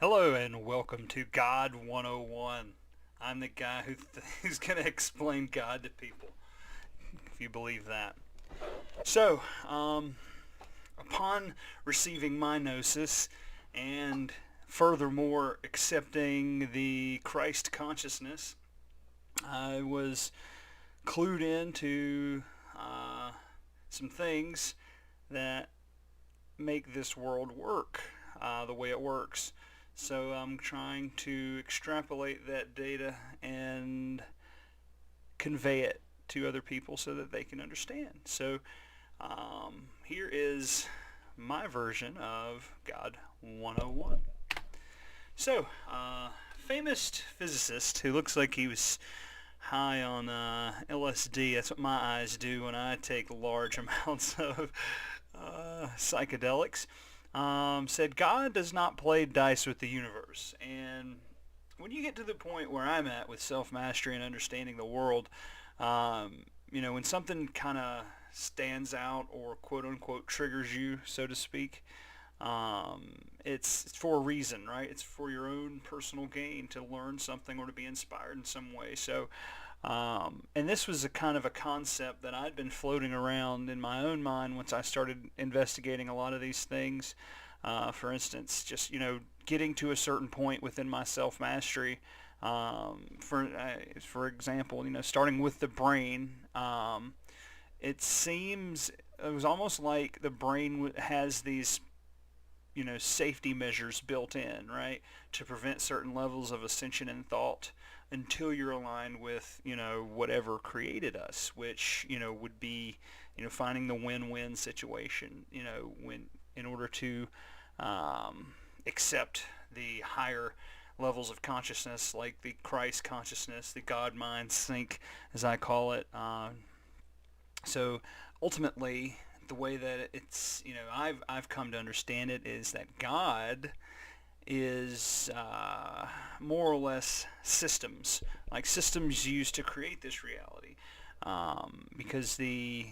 Hello and welcome to God 101. I'm the guy who's going to explain God to people, if you believe that. So, upon receiving my gnosis and furthermore accepting the Christ consciousness, I was clued into some things that make this world work the way it works. So I'm trying to extrapolate that data and convey it to other people so that they can understand. So here is my version of God 101. So, famous physicist who looks like he was high on LSD. That's what my eyes do when I take large amounts of psychedelics. Said God does not play dice with the universe. And when you get to the point where I'm at with self-mastery and understanding the world, when something kind of stands out or quote-unquote triggers you, so to speak, it's for a reason, right? It's for your own personal gain to learn something or to be inspired in some way. So, and this was a kind of a concept that I'd been floating around in my own mind once I started investigating a lot of these things. For instance, just getting to a certain point within my self mastery. For example, starting with the brain. It was almost like the brain has these safety measures built in, right, to prevent certain levels of ascension in thought until you're aligned with, whatever created us, which, would be, finding the win-win situation, when in order to accept the higher levels of consciousness, like the Christ consciousness, the God mind sync, as I call it. So ultimately, the way that it's I've come to understand it is that God is more or less systems, like systems used to create this reality, because the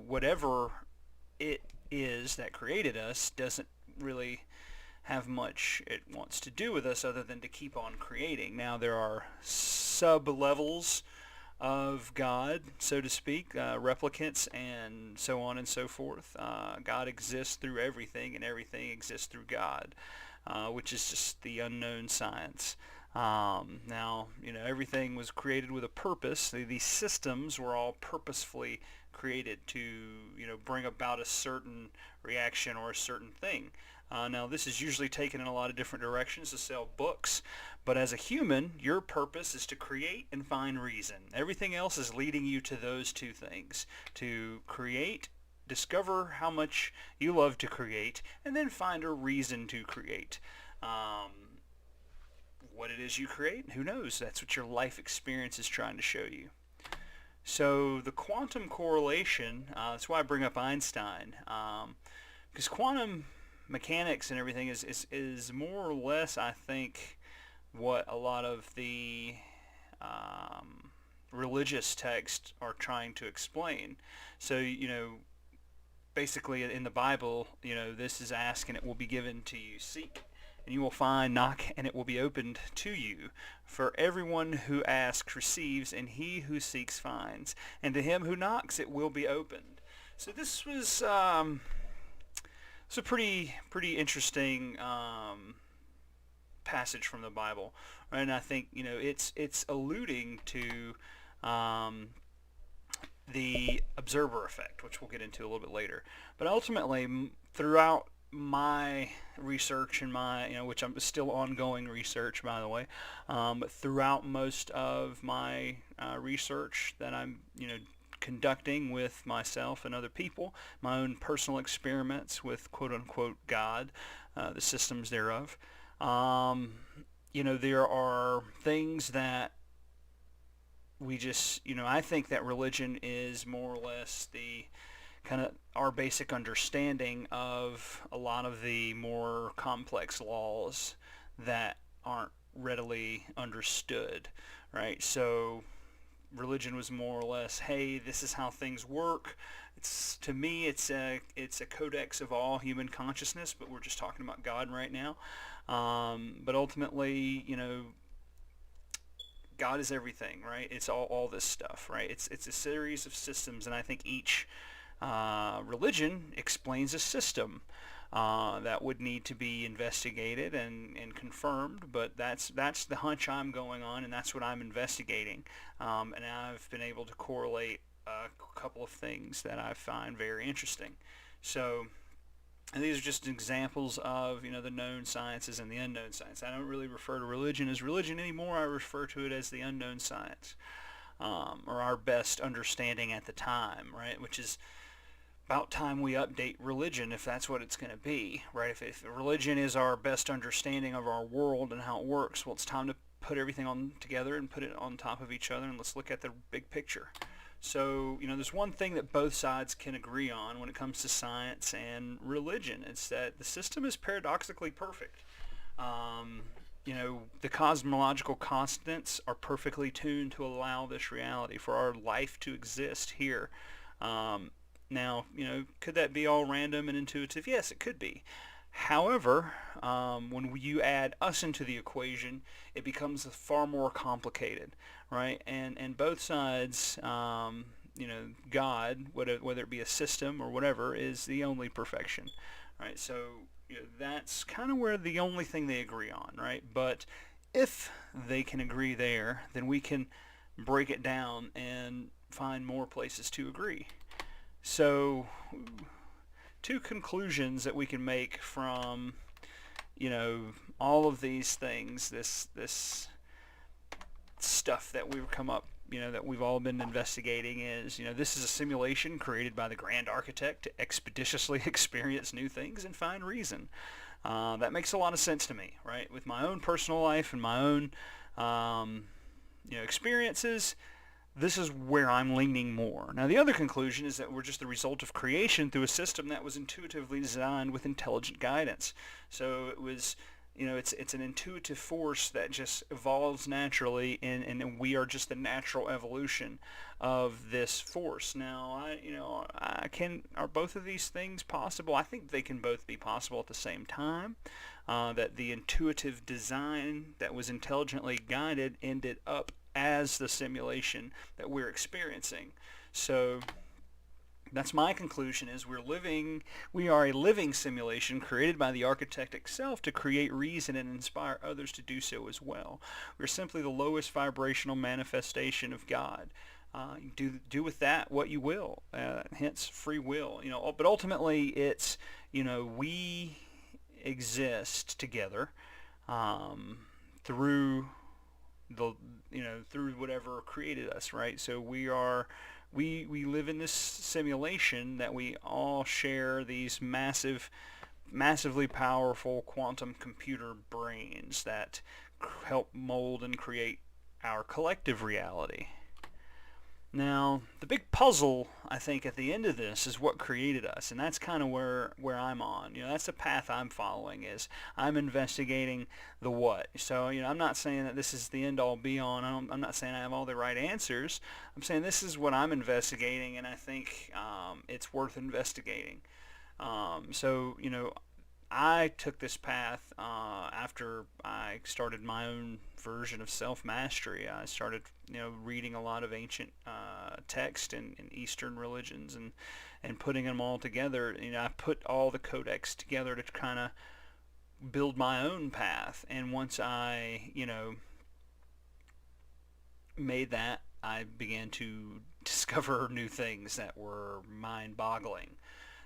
whatever it is that created us doesn't really have much it wants to do with us other than to keep on creating. Now there are sub levels of God, so to speak, replicants, and so on and so forth. God exists through everything, and everything exists through God, which is just the unknown science. Now, everything was created with a purpose. These systems were all purposefully created to, bring about a certain reaction or a certain thing. Now, this is usually taken in a lot of different directions to sell books, but as a human, your purpose is to create and find reason. Everything else is leading you to those two things: to create, discover how much you love to create, and then find a reason to create. What it is you create, who knows? That's what your life experience is trying to show you. So the quantum correlation, that's why I bring up Einstein, because quantum mechanics and everything is more or less, I think, what a lot of the religious texts are trying to explain. So, basically in the Bible, this is ask and it will be given to you. Seek and you will find. Knock and it will be opened to you. For everyone who asks receives, and he who seeks finds. And to him who knocks it will be opened. So this was it's a pretty interesting passage from the Bible, right? And I think it's alluding to the observer effect, which we'll get into a little bit later. But ultimately, throughout my research and my, which I'm still ongoing research, by the way, but throughout most of my research that I'm, conducting with myself and other people, my own personal experiments with quote-unquote God, the systems thereof, there are things that we just, I think that religion is more or less the kind of our basic understanding of a lot of the more complex laws that aren't readily understood, right? So religion was more or less, hey, this is how things work. It's to me, it's a codex of all human consciousness, but we're just talking about God right now. But ultimately, God is everything, right? It's all this stuff, right? It's a series of systems, and I think each religion explains a system that would need to be investigated and confirmed. But that's the hunch I'm going on, and that's what I'm investigating. And I've been able to correlate a couple of things that I find very interesting. So. And these are just examples of, the known sciences and the unknown science. I don't really refer to religion as religion anymore. I refer to it as the unknown science, or our best understanding at the time, right? Which is about time we update religion if that's what it's going to be, right? If religion is our best understanding of our world and how it works, well, it's time to put everything on together and put it on top of each other, and let's look at the big picture. So, there's one thing that both sides can agree on when it comes to science and religion. It's that the system is paradoxically perfect. The cosmological constants are perfectly tuned to allow this reality for our life to exist here. Now, could that be all random and intuitive? Yes, it could be. However, when you add us into the equation, it becomes far more complicated, right? And both sides, God, whether it be a system or whatever, is the only perfection, right? So that's kind of where the only thing they agree on, right? But if they can agree there, then we can break it down and find more places to agree. So two conclusions that we can make from all of these things, this stuff that we've come up, that we've all been investigating is, this is a simulation created by the grand architect to expeditiously experience new things and find reason. That makes a lot of sense to me, right? With my own personal life and my own experiences, this is where I'm leaning more. Now, the other conclusion is that we're just the result of creation through a system that was intuitively designed with intelligent guidance. So it was, it's an intuitive force that just evolves naturally, and we are just the natural evolution of this force. Now, are both of these things possible? I think they can both be possible at the same time. That the intuitive design that was intelligently guided ended up as the simulation that we're experiencing. So that's my conclusion, is we are a living simulation created by the architect itself to create reason and inspire others to do so as well. We're simply the lowest vibrational manifestation of God. Do with that what you will, hence free will. But ultimately it's, we exist together through through whatever created us, right? So we live in this simulation that we all share these massively powerful quantum computer brains that help mold and create our collective reality. Now, the big puzzle, I think, at the end of this is what created us, and that's kind of where I'm on. That's the path I'm following, is I'm investigating the what. So, I'm not saying that this is the end-all, be-all, and I'm not saying I have all the right answers. I'm saying this is what I'm investigating, and I think it's worth investigating. So, I took this path after I started my own version of self-mastery. I started, reading a lot of ancient text in Eastern religions and putting them all together. I put all the codex together to kind of build my own path. And once I, made that, I began to discover new things that were mind-boggling,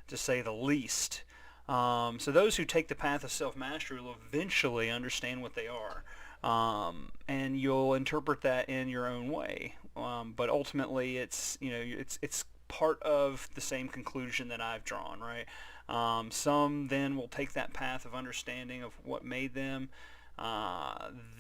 to say the least. So those who take the path of self-mastery will eventually understand what they are, and you'll interpret that in your own way. But ultimately, it's part of the same conclusion that I've drawn, right? Some then will take that path of understanding of what made them.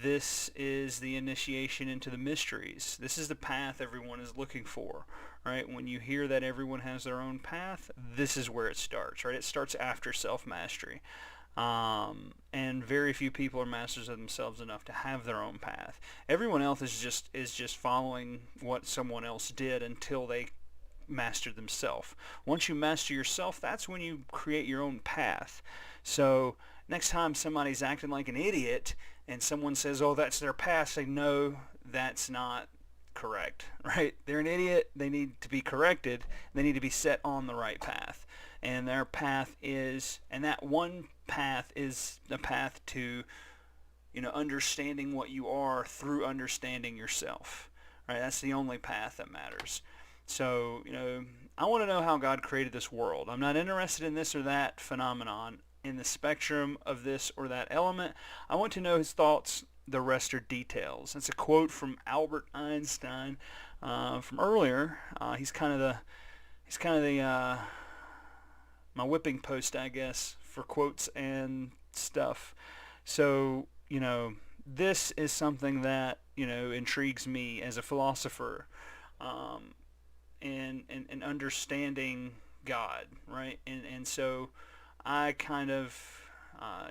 This is the initiation into the mysteries. This is the path everyone is looking for, right? When you hear that everyone has their own path, this is where it starts, right? It starts after self-mastery. And very few people are masters of themselves enough to have their own path. Everyone else is just following what someone else did until they master themselves. Once you master yourself, that's when you create your own path. So next time somebody's acting like an idiot and someone says, oh, that's their path, say, no, that's not correct, right? They're an idiot. They need to be corrected. They need to be set on the right path. And their path is, and that one path is a path to, understanding what you are through understanding yourself, right? That's the only path that matters. So, I want to know how God created this world. I'm not interested in this or that phenomenon in the spectrum of this or that element. I want to know his thoughts. The rest are details. That's a quote from Albert Einstein from earlier. He's kind of the my whipping post, I guess, for quotes and stuff. So, this is something that, intrigues me as a philosopher, and understanding God, right? And so I kind of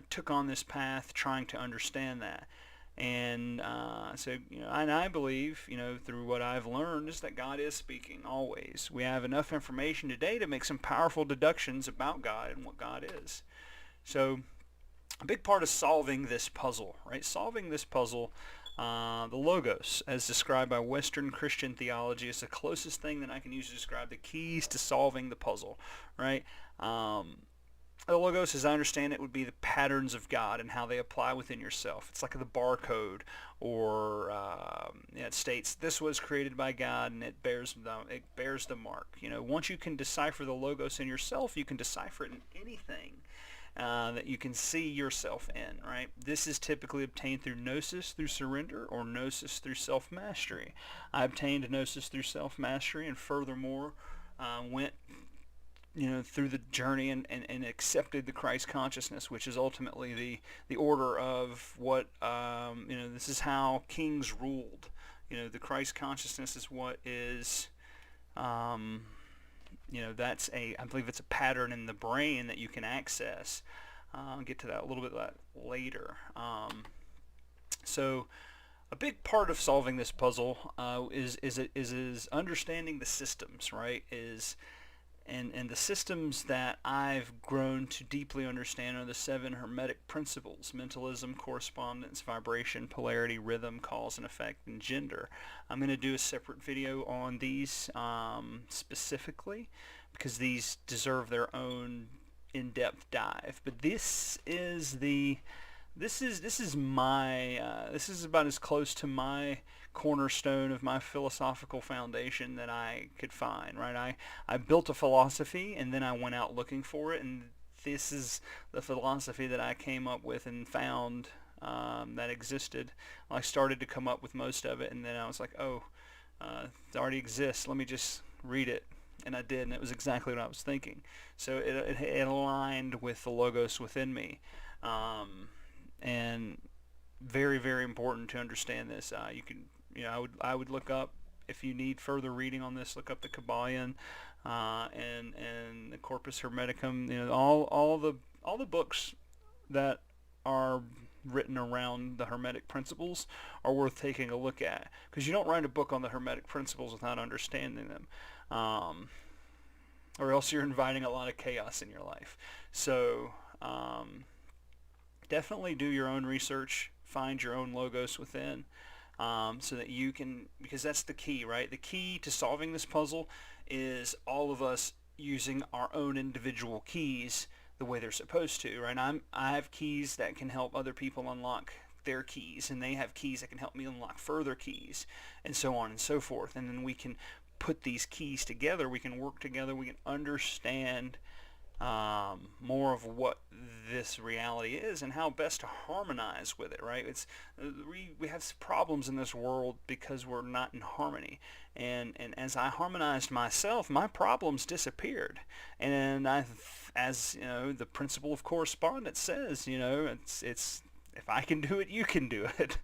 took on this path trying to understand that. And so, and I believe, through what I've learned, is that God is speaking always. We have enough information today to make some powerful deductions about God and what God is. So a big part of solving this puzzle, right? Solving this puzzle, the Logos, as described by Western Christian theology, is the closest thing that I can use to describe the keys to solving the puzzle, right? The Logos, as I understand it, would be the patterns of God and how they apply within yourself. It's like the barcode, or it states this was created by God and it bears the mark. Once you can decipher the Logos in yourself, you can decipher it in anything that you can see yourself in, right? This is typically obtained through gnosis, through surrender, or gnosis through self-mastery. I obtained gnosis through self-mastery, and furthermore went through the journey and accepted the Christ consciousness, which is ultimately the order of what, this is how kings ruled. The Christ consciousness is what is, I believe it's a pattern in the brain that you can access. I'll get to that a little bit later. So a big part of solving this puzzle is understanding the systems, right? And the systems that I've grown to deeply understand are the 7 Hermetic principles: mentalism, correspondence, vibration, polarity, rhythm, cause and effect, and gender. I'm going to do a separate video on these specifically, because these deserve their own in-depth dive. But this is about as close to my cornerstone of my philosophical foundation that I could find, right? I built a philosophy and then I went out looking for it, and this is the philosophy that I came up with and found that existed. I started to come up with most of it, and then I was like, oh, it already exists. Let me just read it. And I did, and it was exactly what I was thinking. So it aligned with the Logos within me. And very, very important to understand this. I would look up, if you need further reading on this, look up the Kybalion and the Corpus Hermeticum. All the books that are written around the Hermetic principles are worth taking a look at, because you don't write a book on the Hermetic principles without understanding them, or else you're inviting a lot of chaos in your life. So definitely do your own research, find your own Logos within, so that you can, because that's the key, right? The key to solving this puzzle is all of us using our own individual keys the way they're supposed to, right? I have keys that can help other people unlock their keys, and they have keys that can help me unlock further keys, and so on and so forth. And then we can put these keys together, we can work together, we can understand more of what this reality is and how best to harmonize with it, right? We have problems in this world because we're not in harmony, and as I harmonized myself, my problems disappeared. And as the principle of correspondence says, it's if I can do it, you can do it.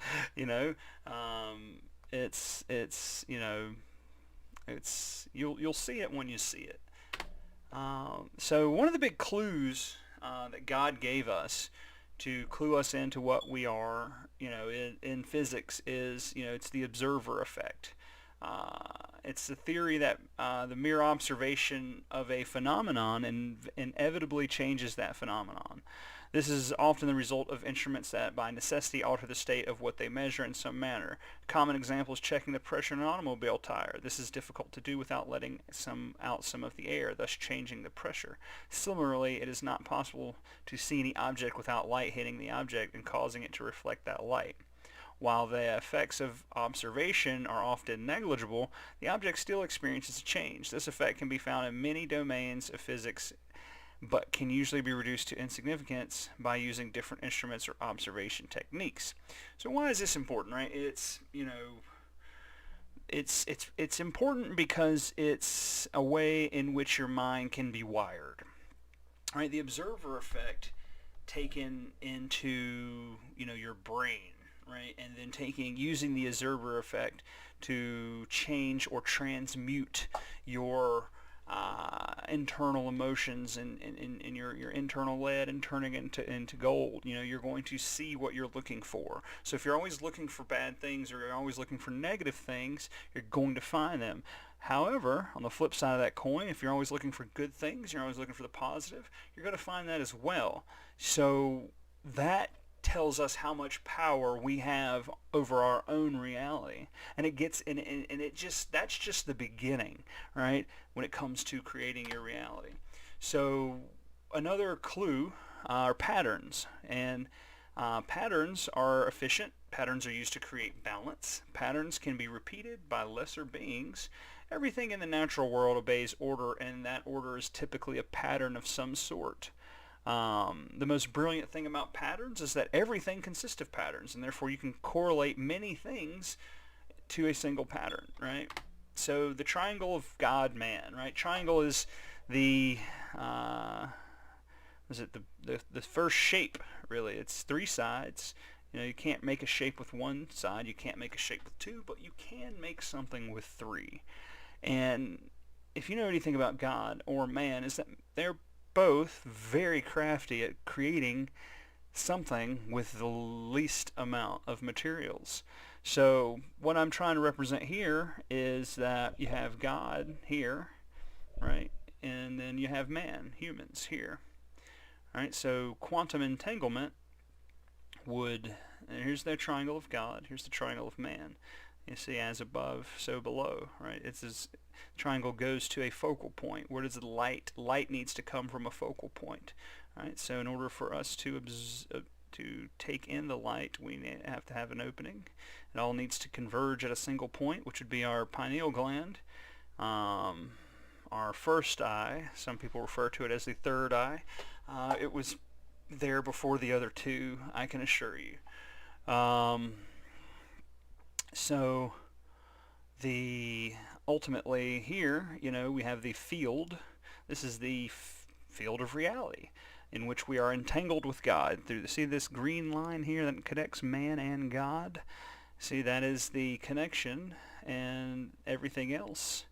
You'll see it when you see it. So one of the big clues that God gave us to clue us into what we are, in physics is, it's the observer effect. It's the theory that the mere observation of a phenomenon inevitably changes that phenomenon. This is often the result of instruments that by necessity alter the state of what they measure in some manner. A common example is checking the pressure in an automobile tire. This is difficult to do without letting out some of the air, thus changing the pressure. Similarly, it is not possible to see any object without light hitting the object and causing it to reflect that light. While the effects of observation are often negligible, the object still experiences a change. This effect can be found in many domains of physics, but can usually be reduced to insignificance by using different instruments or observation techniques. So why is this important, right? It's important because it's a way in which your mind can be wired. Right? The observer effect taken into, your brain, right? And then using the observer effect to change or transmute your internal emotions and your internal lead and turning into gold. You're going to see what you're looking for. So if you're always looking for bad things or you're always looking for negative things, you're going to find them. However, on the flip side of that coin, if you're always looking for good things, you're always looking for the positive, you're going to find that as well. So that tells us how much power we have over our own reality, and that's just the beginning, right, when it comes to creating your reality. So another clue are patterns, and patterns are efficient. Patterns are used to create balance. Patterns can be repeated by lesser beings. Everything in the natural world obeys order, and that order is typically a pattern of some sort. The most brilliant thing about patterns is that everything consists of patterns, and therefore you can correlate many things to a single pattern, right? So the triangle of God-man, right? Triangle is the the first shape, really. It's three sides. You can't make a shape with one side, you can't make a shape with two, but you can make something with three. And if you know anything about God or man, is that they're both very crafty at creating something with the least amount of materials. So what I'm trying to represent here is that you have God here, right? And then you have man, humans here. All right, so quantum entanglement and here's the triangle of God, here's the triangle of man. You see, as above, so below, right? It's this triangle goes to a focal point. Where does the light? Light needs to come from a focal point, right? So in order for us to take in the light, we have to have an opening. It all needs to converge at a single point, which would be our pineal gland, our first eye. Some people refer to it as the third eye. It was there before the other two, I can assure you. So ultimately here, we have the field. This is the field of reality in which we are entangled with God. See this green line here that connects man and God? See, that is the connection, and everything else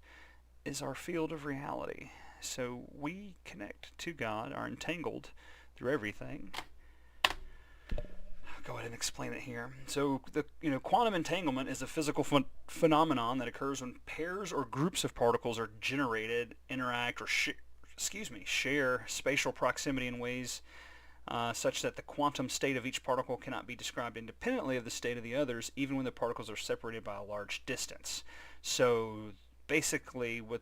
is our field of reality. So we connect to God, are entangled through everything. Go ahead and explain it here. So the quantum entanglement is a physical phenomenon that occurs when pairs or groups of particles are generated, interact, or share spatial proximity in ways such that the quantum state of each particle cannot be described independently of the state of the others, even when the particles are separated by a large distance. So basically, what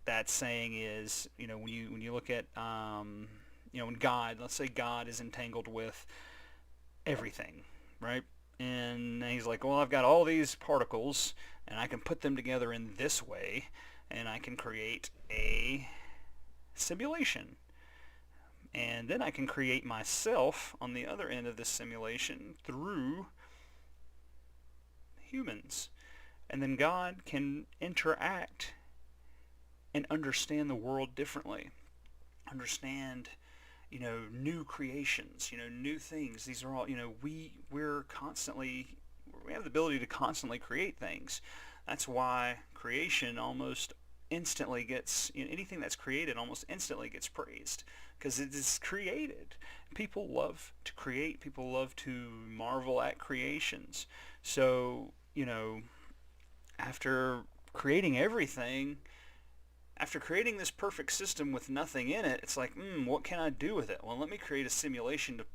that's saying is, when you look at when God, let's say God is entangled with everything, right? And he's like, well, I've got all these particles and I can put them together in this way and I can create a simulation, and then I can create myself on the other end of this simulation through humans, and then God can interact and understand the world differently, understand new creations, new things. These are all, we have the ability to constantly create things. That's why creation almost instantly gets, anything that's created almost instantly gets praised, because it is created. People love to create. People love to marvel at creations. So, after creating everything, after creating this perfect system with nothing in it, it's like, what can I do with it? Well, let me create a simulation to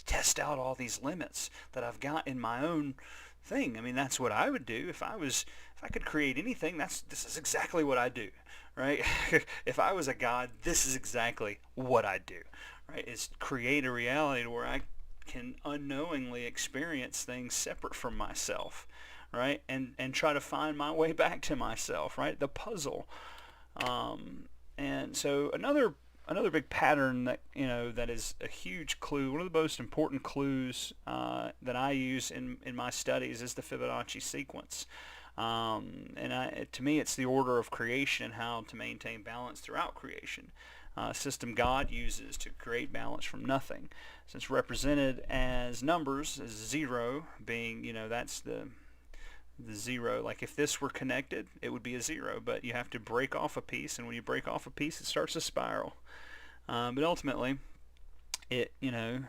test out all these limits that I've got in my own thing. I mean, that's what I would do if I could create anything. This is exactly what I do, right? If I was a god, this is exactly what I do, right? Is create a reality where I can unknowingly experience things separate from myself, right? And try to find my way back to myself, right? The puzzle. And so another big pattern that that is a huge clue, one of the most important clues that I use in my studies is the Fibonacci sequence. To me, it's the order of creation and how to maintain balance throughout creation. System God uses to create balance from nothing. So it's represented as numbers, as 0 being, that's the 0. Like if this were connected, it would be a 0, but you have to break off a piece, and when you break off a piece, it starts to spiral. But ultimately, you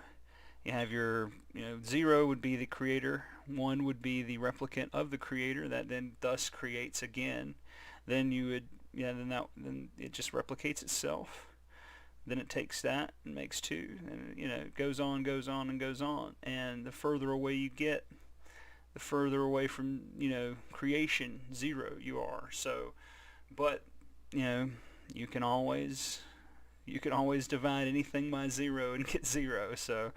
have your, 0 would be the creator, 1 would be the replicant of the creator that then thus creates again. Then you would, then it just replicates itself. Then it takes that and makes 2, and it goes on, and goes on. And the further away you get, the further away from creation, 0 you are. So, but you can always divide anything by 0 and get 0. So,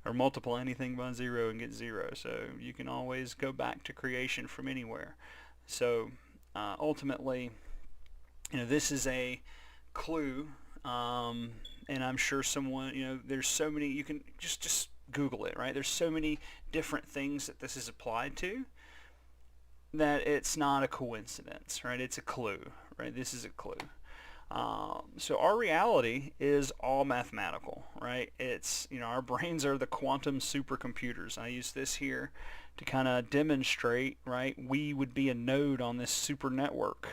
or multiply anything by 0 and get 0. So you can always go back to creation from anywhere. So ultimately, this is a clue, and I'm sure someone, there's so many, you can just Google it, right? There's so many different things that this is applied to that it's not a coincidence, right? It's a clue, right? This is a clue. So our reality is all mathematical, right? It's, our brains are the quantum supercomputers. I use this here to kind of demonstrate, right? We would be a node on this super network.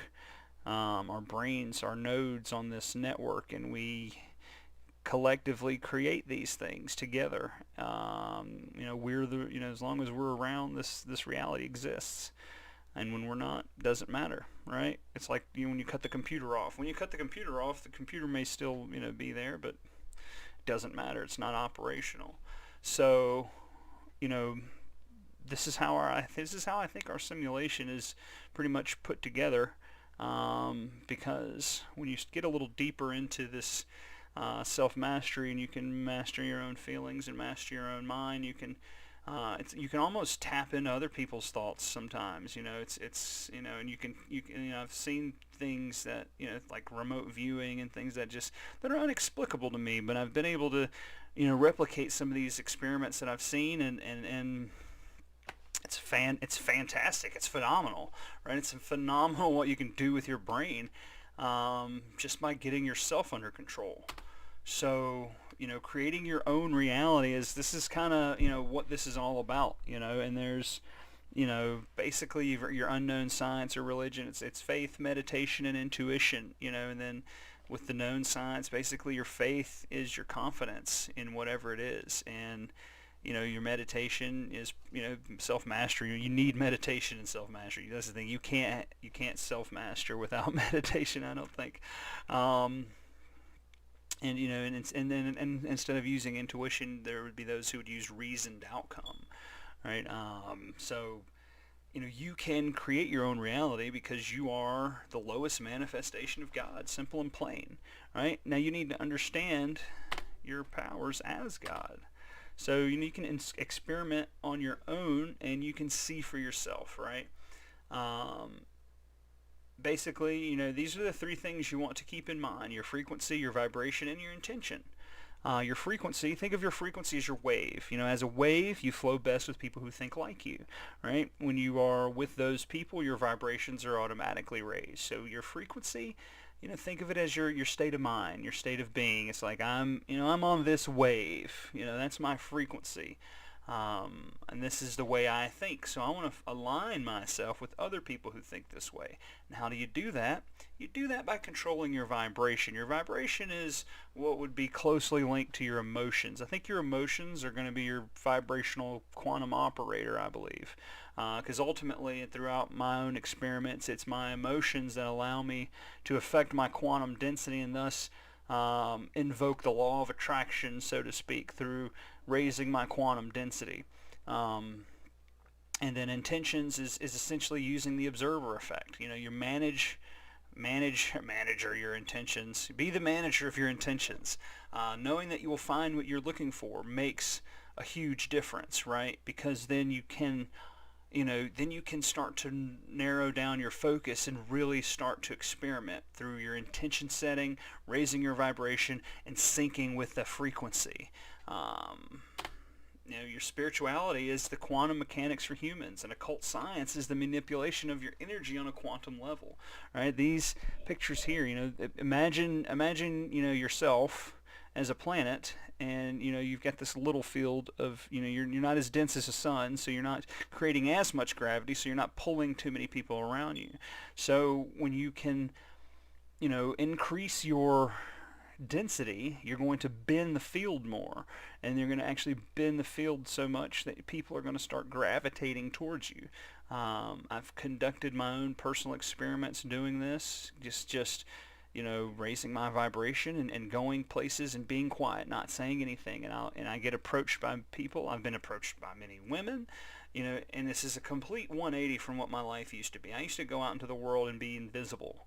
Our brains are nodes on this network, and we collectively create these things together. We're as long as we're around, this reality exists. And when we're not, doesn't matter, right? It's like when you cut the computer off. When you cut the computer off, the computer may still be there, but it doesn't matter. It's not operational. So, this is how I think our simulation is pretty much put together. Because when you get a little deeper into this self-mastery, and you can master your own feelings and master your own mind, you can almost tap into other people's thoughts sometimes. It's and you can I've seen things that like remote viewing and things that are inexplicable to me, but I've been able to replicate some of these experiments that I've seen, and it's fantastic. It's phenomenal, right? It's phenomenal what you can do with your brain just by getting yourself under control. So, creating your own reality this is kind of, what this is all about, and there's, basically your unknown science or religion. It's faith, meditation, and intuition, and then with the known science, basically your faith is your confidence in whatever it is. And, your meditation is, self-mastery. You need meditation and self-mastery. That's the thing. You can't self-master without meditation, I don't think. And and instead of using intuition, there would be those who would use reasoned outcome, right? So, you can create your own reality because you are the lowest manifestation of God, simple and plain, right? Now you need to understand your powers as God. So you can experiment on your own, and you can see for yourself, right? Basically, these are the 3 things you want to keep in mind: your frequency, your vibration, and your intention. Your frequency, think of your frequency as your wave. As a wave, you flow best with people who think like you, right? When you are with those people, your vibrations are automatically raised. So your frequency, think of it as your state of mind, your state of being. It's like I'm on this wave. That's my frequency. And this is the way I think. So I want to align myself with other people who think this way. And how do you do that? You do that by controlling your vibration. Your vibration is what would be closely linked to your emotions. I think your emotions are going to be your vibrational quantum operator, I believe. Because ultimately, throughout my own experiments, it's my emotions that allow me to affect my quantum density and thus invoke the law of attraction, so to speak, through raising my quantum density. And then intentions is essentially using the observer effect. You manager your intentions. Be the manager of your intentions. Knowing that you will find what you're looking for makes a huge difference, right? Because then you can start to narrow down your focus and really start to experiment through your intention setting, raising your vibration, and syncing with the frequency. Your spirituality is the quantum mechanics for humans, and occult science is the manipulation of your energy on a quantum level. Right? These pictures here, imagine, yourself as a planet, and you've got this little field of, you're not as dense as the sun, so you're not creating as much gravity, so you're not pulling too many people around you. So when you can, increase your density, you're going to bend the field more, and you're going to actually bend the field so much that people are going to start gravitating towards you. I've conducted my own personal experiments doing this, just raising my vibration and going places and being quiet, not saying anything, and I get approached by people. I've been approached by many women, and this is a complete 180 from what my life used to be. I used to go out into the world and be invisible,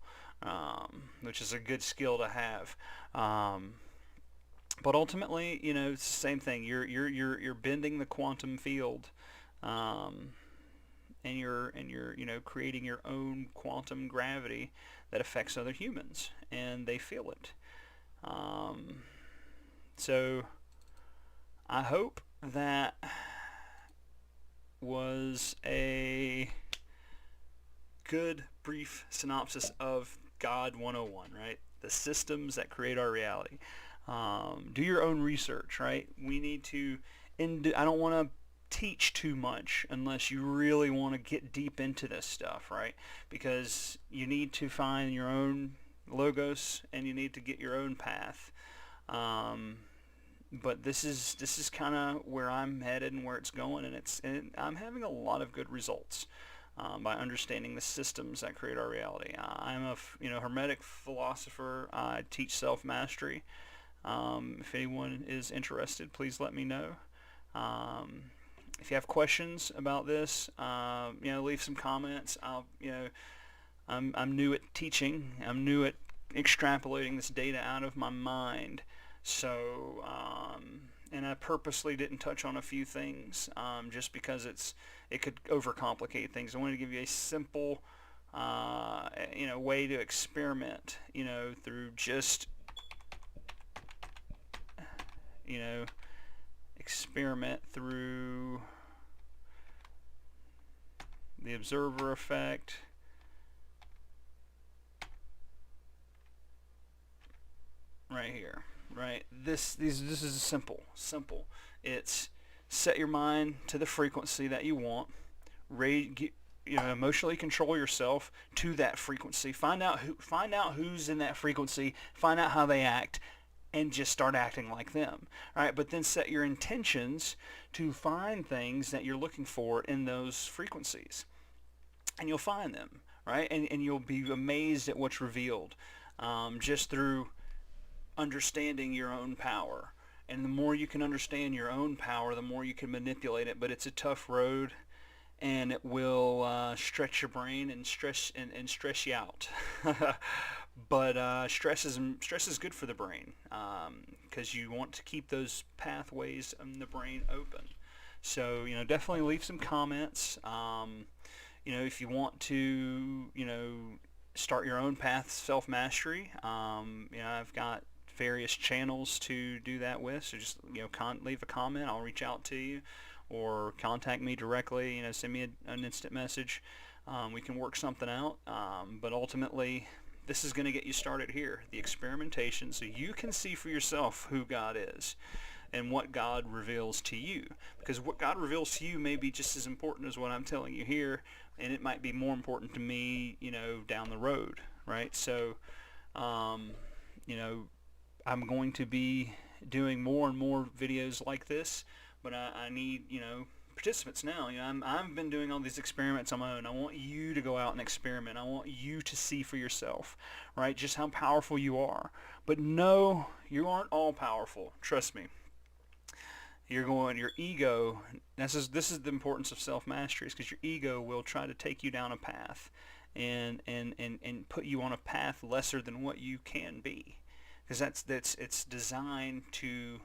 which is a good skill to have. But ultimately, it's the same thing. You're bending the quantum field, and you're creating your own quantum gravity that affects other humans, and they feel it. So I hope that was a good brief synopsis of God 101, right? The systems that create our reality. Do your own research, right? We need to, I don't want to teach too much unless you really want to get deep into this stuff, right? Because you need to find your own logos and you need to get your own path. But this is kind of where I'm headed and where it's going, and I'm having a lot of good results by understanding the systems that create our reality. I'm a Hermetic philosopher. I teach self-mastery. If anyone is interested, please let me know. If you have questions about this, leave some comments. I'm new at teaching. I'm new at extrapolating this data out of my mind. So, and I purposely didn't touch on a few things, just because it could overcomplicate things. I wanted to give you a simple, way to experiment, through just, experiment through the observer effect. Right here, right? This is simple. It's set your mind to the frequency that you want. Emotionally control yourself to that frequency. Find out who's in that frequency. Find out how they act, and just start acting like them. All right, but then set your intentions to find things that you're looking for in those frequencies, and you'll find them, right? And you'll be amazed at what's revealed, just through understanding your own power. And the more you can understand your own power, the more you can manipulate it. But it's a tough road, and it will stretch your brain and stress you out. But stress is good for the brain, because you want to keep those pathways in the brain open. So definitely leave some comments. If you want to start your own path, self-mastery. I've got various channels to do that with. So just leave a comment. I'll reach out to you, or contact me directly. Send me an instant message. We can work something out. But ultimately, this is going to get you started here, the experimentation, so you can see for yourself who God is. and what God reveals to you. Because what God reveals to you may be just as important as what I'm telling you here, and it might be more important to me, down the road, right? So, um, you know, I'm going to be doing more and more videos like this, but I need, participants now. I've been doing all these experiments on my own. I want you to go out and experiment. I want you to see for yourself, right, just how powerful you are. But no, you aren't all powerful. Trust me. Your ego, this is the importance of self-mastery, is because your ego will try to take you down a path and put you on a path lesser than what you can be. Because it's designed to,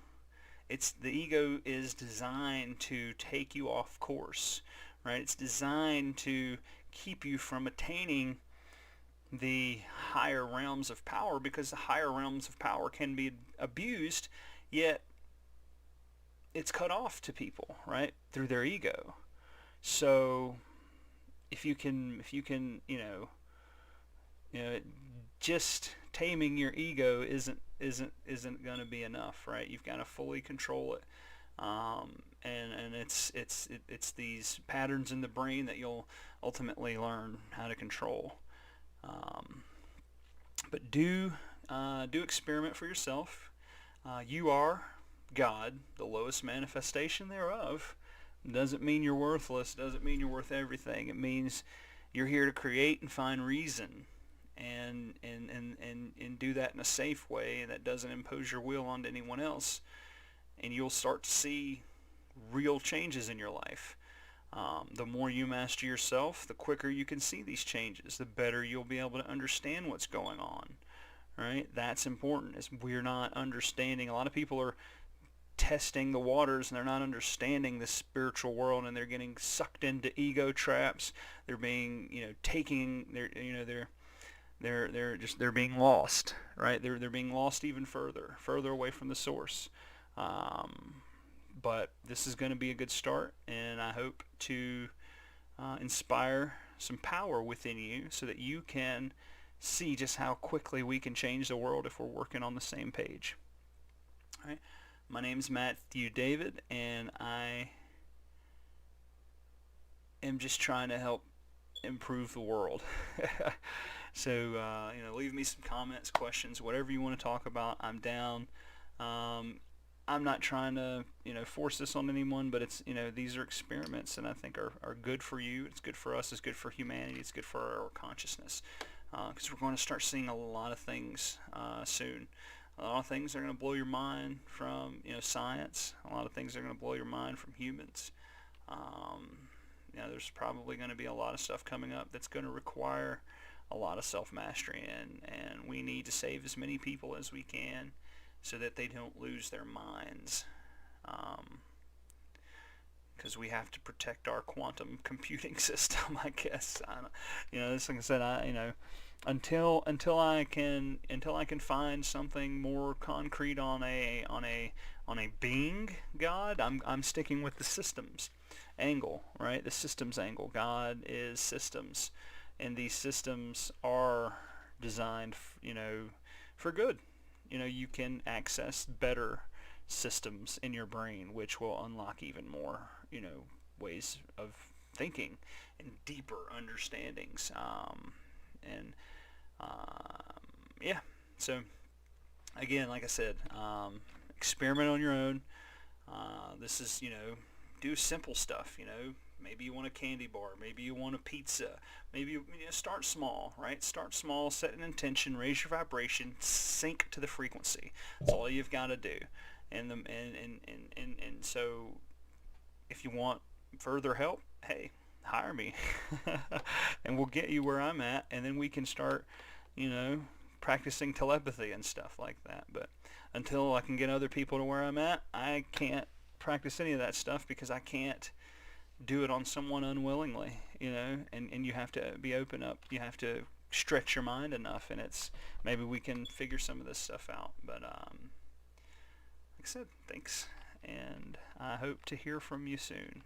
the ego is designed to take you off course, right? It's designed to keep you from attaining the higher realms of power, because the higher realms of power can be abused, yet it's cut off to people, right, through their ego. So if you can, just taming your ego isn't going to be enough, right? You've got to fully control it, and it's these patterns in the brain that you'll ultimately learn how to control. But do experiment for yourself. You are God, the lowest manifestation thereof. Doesn't mean you're worthless. Doesn't mean you're worth everything. It means you're here to create and find reason, and do that in a safe way, and that doesn't impose your will onto anyone else. And you'll start to see real changes in your life. The more you master yourself, the quicker you can see these changes. The better you'll be able to understand what's going on. Right? That's important. Is we're not understanding. A lot of people are testing the waters, and they're not understanding the spiritual world, and they're getting sucked into ego traps. They're being, they're being lost, right? They're being lost even further away from the source. But this is going to be a good start, and I hope to inspire some power within you so that you can see just how quickly we can change the world if we're working on the same page. All right. My name is Matthew David, and I am just trying to help improve the world. So, leave me some comments, questions, whatever you want to talk about. I'm down. I'm not trying to, force this on anyone, but it's, these are experiments, and I think are good for you. It's good for us. It's good for humanity. It's good for our consciousness, because we're going to start seeing a lot of things soon. A lot of things are going to blow your mind from, science. A lot of things are going to blow your mind from humans. There's probably going to be a lot of stuff coming up that's going to require a lot of self-mastery, and we need to save as many people as we can so that they don't lose their minds. Because we have to protect our quantum computing system, I guess. Like I said, until I can find something more concrete on a being God, I'm sticking with the systems angle, right? The systems angle. God is systems, and these systems are designed, for good. You can access better systems in your brain, which will unlock even more, ways of thinking and deeper understandings. Yeah. So again, like I said, experiment on your own. This is, do simple stuff. Maybe you want a candy bar. Maybe you want a pizza. Maybe start small, right? Start small, set an intention, raise your vibration, sync to the frequency. That's all you've got to do. And so if you want further help, hey, hire me, and we'll get you where I'm at, and then we can start, practicing telepathy and stuff like that. But until I can get other people to where I'm at, I can't practice any of that stuff, because I can't do it on someone unwillingly, and you have to be open up. You have to stretch your mind enough, and maybe we can figure some of this stuff out. But like I said, thanks, and I hope to hear from you soon.